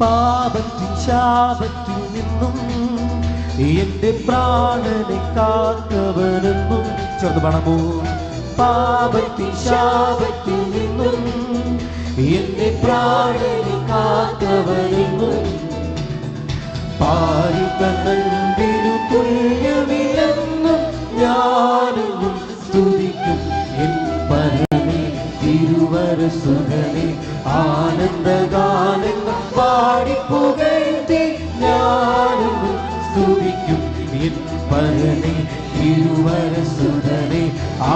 പാപത്തിൻ ശാപത്തിൽ നിന്നും എന്റെ പ്രാണനെ കാത്തവനെന്നും ചേർന്ന് പാടാമോ? പാപത്തിൻ ശാപത്തിൽ നിന്നും എന്റെ പ്രാണനെ കാത്തവനെന്നും പാരിതനന്ദിനു തുല്യമില്ലെന്നും ഞാനെന്നും സ്തുതിക്കും എൻ പരമേ തിരുവരസുധനെ. ആനന്ദഗാനങ്ങൾ പാടിപ്പുകഴ്ത്തി ഞാനെന്നും സ്തുതിക്കും എൻ പരമേ തിരുവരസുധനെ.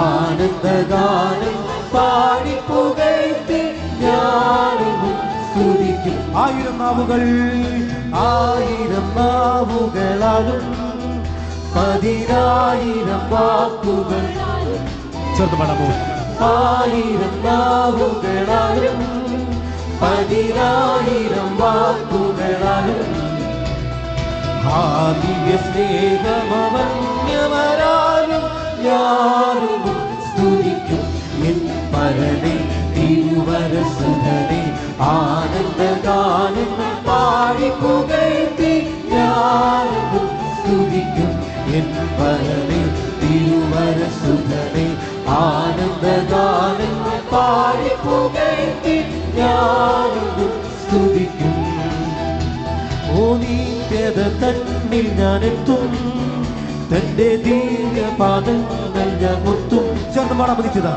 ആനന്ദഗാനങ്ങൾ പാടിപ്പുകഴ്ത്തി ഞാനെന്നും സ്തുതിക്കും. ആയിരം നാവുകളാലും 10,000 വാക്കുകൾ ചേർത്ത് പാടാമോ? 1000 നാവുകളാലും 10,000 വാക്കുകളാലും ദിവ്യ സ്നേഹമവന്യവരാലും ഞാനും സ്തുതിക്കും എൻ പരനെ തിരുവരസുധനെ. ആനന്ദഗാനങ്ങൾ പാടിപ്പുകഴ്ത്തി ഞാനും സ്തുതിക്കും എൻ പരനെ തിരുവരസുധനെ. ആനന്ദഗാനങ്ങൾ പാടിപ്പുകഴ്ത്തി ഞാനും സ്തുതിക്കും. ഓ നിത്യത തന്നിൽ ഞാനെത്തും, തന്റെ ദിവ്യപാദങ്ങൾ ഞാൻ മുത്തും. ചേർന്ന് പാടാൻ പതിച്ചത.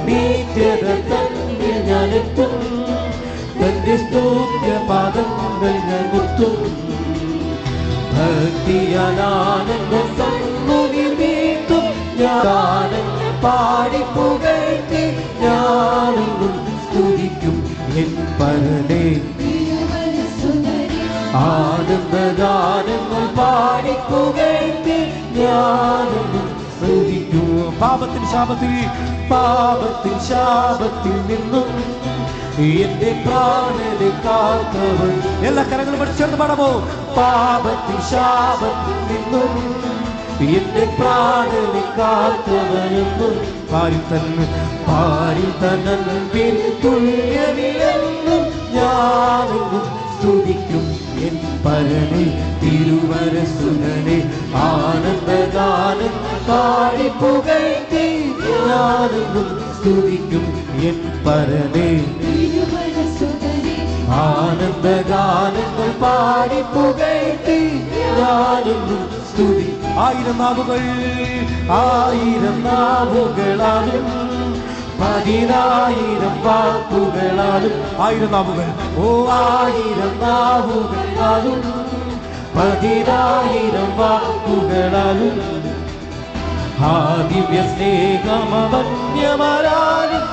നിത്യത തന്നിൽ ഞാനെത്തും, തന്റെ സ്തുത്യപാദങ്ങൾ ഞാൻ മുത്തും. ഭക്തിയാനന്ദ സന്മുഖിൽ വീഴ്ത്തും ഞാനങ്ങൾ പാടിപ്പുകഴ്ത്തി ഞാനും സ്തുതിക്കും എൻ പരനെ. ആനന്ദഗാനങ്ങൾ പാടിപ്പുകഴ്ത്തി ഞാനും സ്തുതിക്കും. പാപത്തിൻ ശാപത്തിൽ നിന്നും എന്റെ പ്രാണനെ കാത്തവൻ. എല്ലാ കരങ്ങളും ചേർന്ന് പാടാമോ? പാപത്തിൻ ശാപത്തിൽ നിന്നും എന്റെ പ്രാണനെ കാത്തവനെന്നും പാരിതനന്ദിൻ തുല്യമില്ലെന്നും ഞാനെന്നും സ്തുതിക്കും എൻ പരനെ തിരുവരസുധനെ. ആനന്ദഗാനം പാടിപ്പുകഴ്ത്തി ഞാനെന്നും സ്തുതിക്കും എൻ പരനെ. ആനന്ദഗാനങ്ങൾ പാടിപ്പുകഴ്ത്തി ഞാനെന്നും സ്തുതി. 1000 നാവുകളാലും 10,000 വാക്കുകളാലും 1000 നാവുകൾ. ഓ 1000 നാവുകളാലും 10,000 വാക്കുകളാലും ദിവ്യ സ്നേഹമവന്യവരാലും